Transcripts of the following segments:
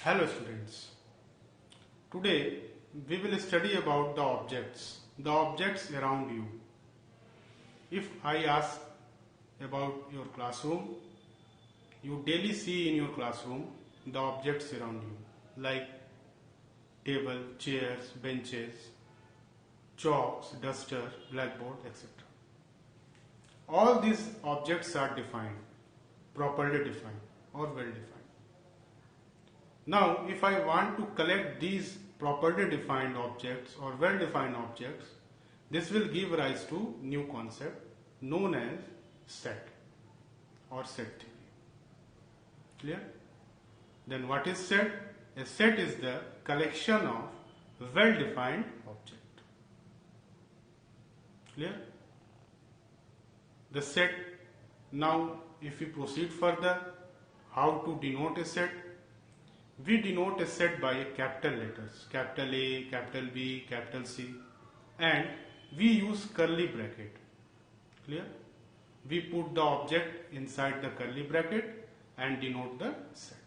Hello students, today we will study about the objects around you. If I ask about your classroom, you daily see in your classroom the objects around you like table, chairs, benches, chalks, duster, blackboard, etc. All these objects are defined, properly defined or well defined. Now, if I want to collect these properly defined objects or well-defined objects, this will give rise to new concept known as set or set theory. Clear? Then what is set? A set is the collection of well-defined object. Clear? The set. Now, if we proceed further, how to denote a set? We denote a set by capital letters, capital A, capital B, capital C, and we use curly bracket. Clear? We put the object inside the curly bracket and denote the set.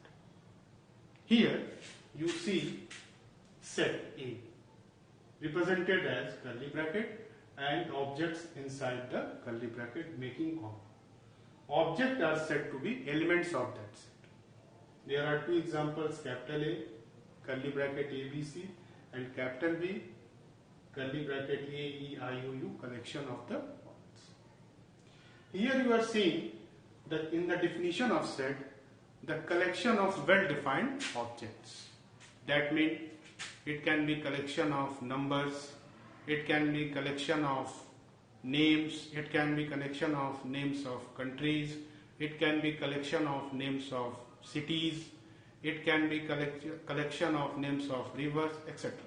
Here you see set A represented as curly bracket and objects inside the curly bracket making comma. Objects are said to be elements of that set. There are two examples, capital A, curly bracket ABC, and capital B, curly bracket A, E, I, O, U, collection of the points. Here you are seeing that in the definition of set, the collection of well-defined objects. That means it can be collection of numbers, it can be collection of names, it can be collection of names of countries, it can be collection of names of cities, it can be collection of names of rivers, etc.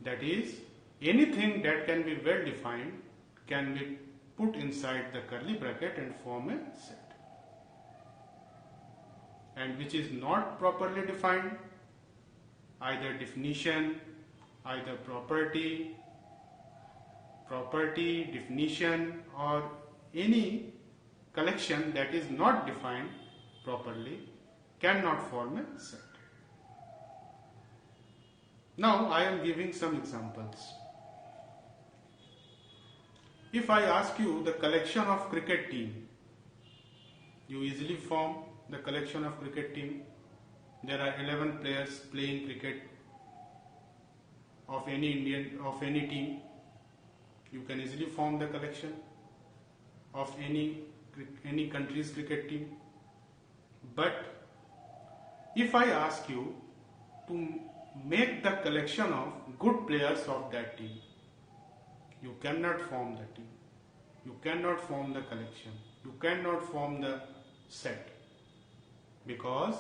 That is, anything that can be well defined can be put inside the curly bracket and form a set. And which is not properly defined, either definition, either property, definition, or any collection that is not defined properly cannot form a set. Now I am giving some examples. If I ask you the collection of cricket team, you easily form the collection of cricket team. There are 11 players playing cricket of any team. You can easily form the collection of any country's cricket team. But if I ask you to make the collection of good players of that team, you cannot form the team, you cannot form the collection, you cannot form the set, because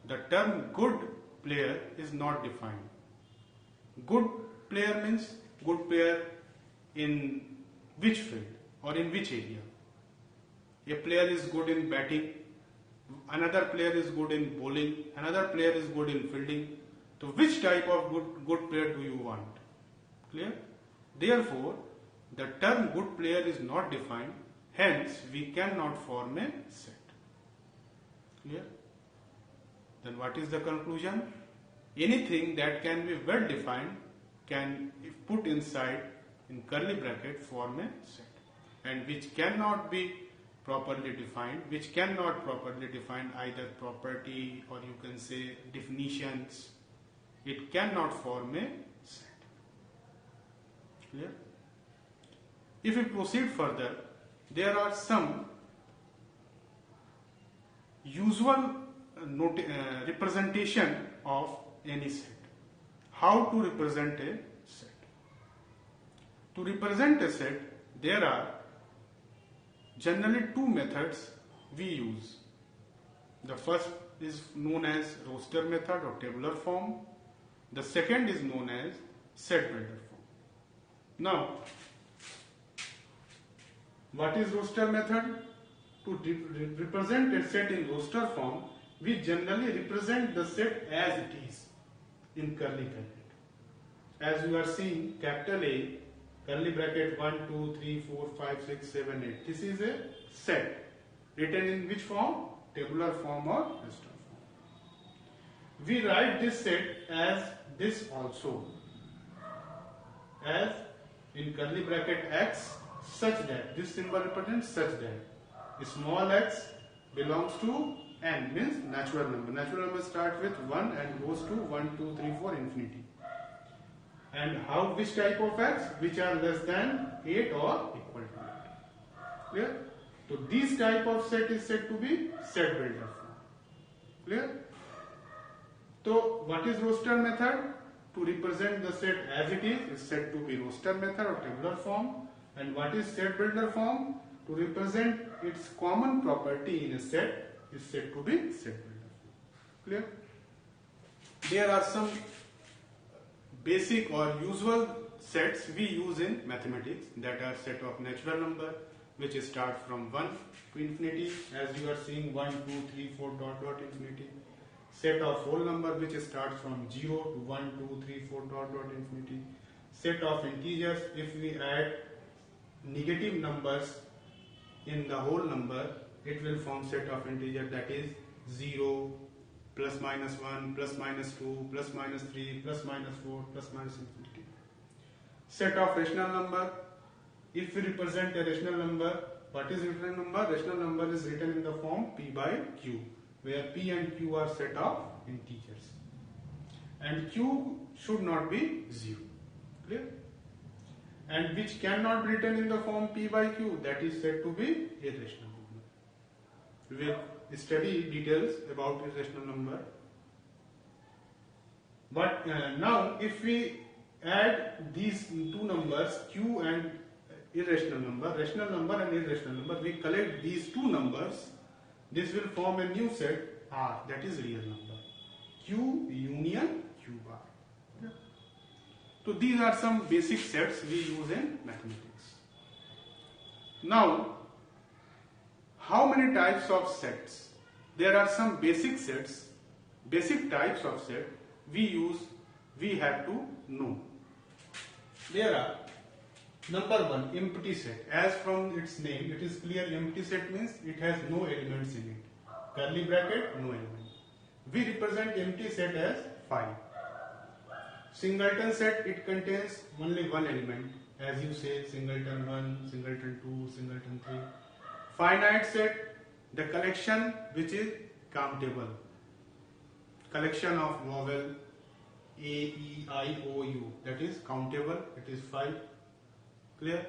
the term good player is not defined. Good player means good player in which field or in which area. A player is good in batting, another player is good in bowling, another player is good in fielding. So which type of good player do you want? Clear? Therefore, the term good player is not defined, hence we cannot form a set. Clear? Then what is the conclusion? Anything that can be well defined can, if put inside in curly bracket, form a set, and which cannot be properly defined, which cannot properly define either property or you can say definitions, it cannot form a set. Clear? If we proceed further, there are some usual representation of any set. How to represent a set? To represent a set, there are generally two methods we use. The first is known as roster method or tabular form. The second is known as set builder form. Now, what is roster method? To represent a set in roster form, we generally represent the set as it is in curly bracket. As you are seeing, capital A, curly bracket 1, 2, 3, 4, 5, 6, 7, 8. This is a set written in which form? tabular form or raster form. We write this set as this also, as in curly bracket x such that, this symbol represents such that small x belongs to n, means natural number. Natural number starts with 1 and goes to 1, 2, 3, 4 infinity. And how, which type of x? Which are less than 8 or equal to 8. Clear? So this type of set is said to be set builder form. Clear? So what is roster method? To represent the set as it is said to be roster method or tabular form. And what is set builder form? To represent its common property in a set is said to be set builder form. Clear? There are some basic or usual sets we use in mathematics, that are set of natural number which start from 1 to infinity, as you are seeing 1, 2, 3, 4 dot dot infinity. Set of whole number which starts from 0 to 1, 2, 3, 4 dot dot infinity. Set of integers, if we add negative numbers in the whole number, it will form set of integer, that is 0, plus minus 1, plus minus 2, plus minus 3, plus minus 4, plus minus infinity. Set of rational number, if we represent a rational number, what is rational number? Rational number is written in the form p by q, where p and q are set of integers. And q should not be 0. Clear? And which cannot be written in the form p by q, that is said to be irrational number. We will study details about irrational number. But now if we add these two numbers, q and irrational number, rational number and irrational number, we collect these two numbers, this will form a new set R, that is real number. Q union q bar. Okay. So these are some basic sets we use in mathematics. Now, how many types of sets? There are some basic sets, basic types of set we have to know. There are, number one, empty set. As from its name, it is clear empty set means it has no elements in it. Curly bracket, no element. We represent empty set as 5. Singleton set, it contains only one element. As you say, singleton 1, singleton 2, singleton 3. Finite set, the collection which is countable. Collection of vowel A, E, I, O, U, that is countable, it is 5. Clear?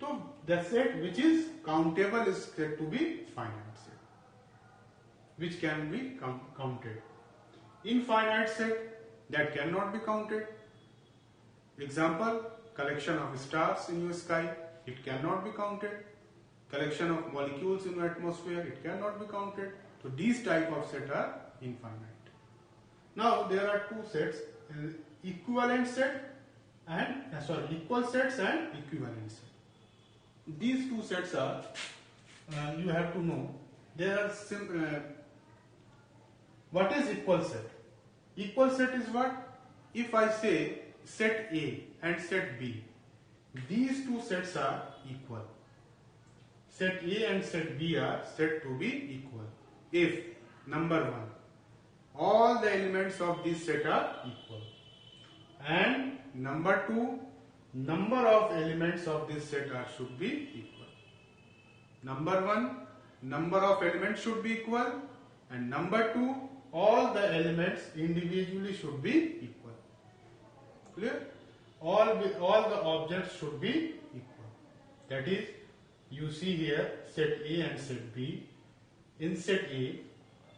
So the set which is countable is said to be finite set, which can be counted. Infinite set, that cannot be counted. Example, collection of stars in your sky, it cannot be counted. Collection of molecules in your atmosphere, it cannot be counted. So these type of set are infinite. Now there are two sets, equivalent set and equal sets and equivalent set. These two sets are, you have to know, there are what is equal set? Equal set is what? If I say set A and set B, these two sets are equal. Set A and set B are said to be equal if, number one, all the elements of this set are equal, and number two, number of elements of this set should be equal. Number one, number of elements should be equal, and number two, all the elements individually should be equal. Clear? All the objects should be equal. That is, you see here set A and set B. In set A,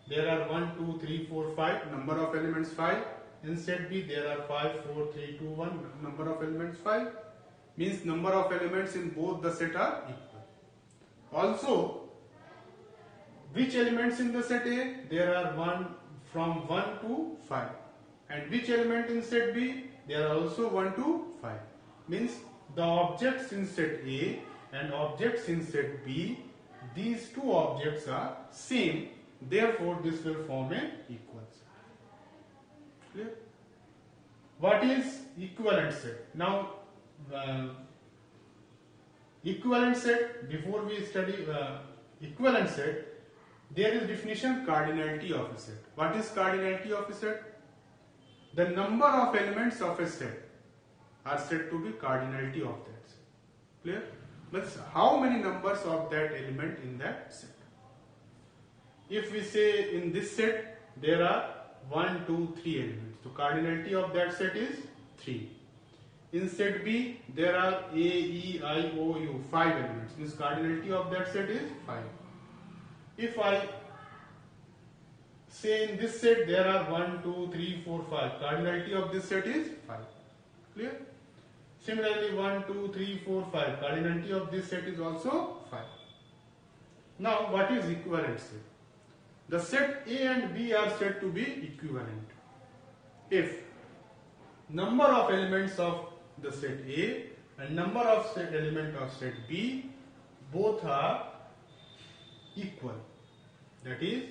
there are 1, 2, 3, 4, 5, number of elements 5. In set B, there are 5, 4, 3, 2, 1, number of elements 5. Means number of elements in both the set are equal. Also, which elements in the set A? There are from 1 to 5. And which element in set B? There are also 1 to 5. Means the objects in set A and objects in set B, these two objects are same. Therefore, this will form an equal set. Clear? What is equivalent set? Now, equivalent set, before we study equivalent set, There is definition cardinality of a set. What is cardinality of a set? The number of elements of a set are said to be cardinality of that set. Clear? But how many numbers of that element in that set? If we say in this set there are 1, 2, 3 elements, so cardinality of that set is 3. In set B there are A, E, I, O, U, 5 elements, means cardinality of that set is 5. If I say in this set there are 1, 2, 3, 4, 5, cardinality of this set is 5. Clear? Similarly 1, 2, 3, 4, 5, cardinality of this set is also 5. Now what is equivalent set? The set A and B are said to be equivalent if number of elements of the set A and number of set element of set B both are equal. That is,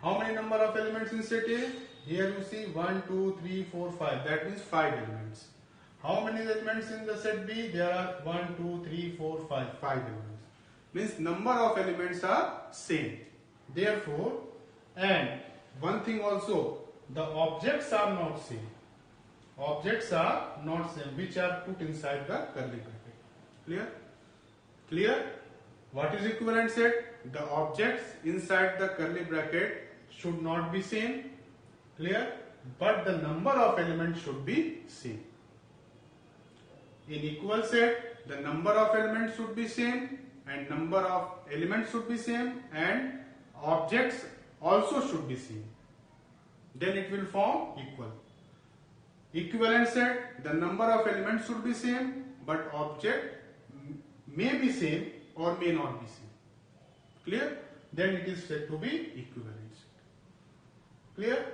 how many number of elements in set A? Here you see 1, 2, 3, 4, 5. That means 5 elements. How many elements in the set B? There are 1, 2, 3, 4, 5. 5 elements. Means number of elements are same. Therefore, and one thing also, the objects are not same. Objects are not same, which are put inside the curly bracket. Clear? Clear? What is equivalent set? The objects inside the curly bracket should not be same. Clear? But the number of elements should be same. In equal set, the number of elements should be same and number of elements should be same and objects also should be same. Then it will form equal. Equivalent set, the number of elements should be same but object may be same or may not be same. Clear? Then it is said to be equivalent set. Clear?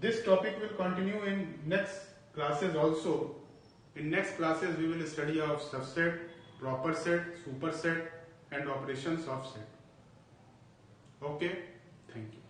This topic will continue in next classes also. In next classes we will study of subset, proper set, superset and operations of set. Okay, thank you.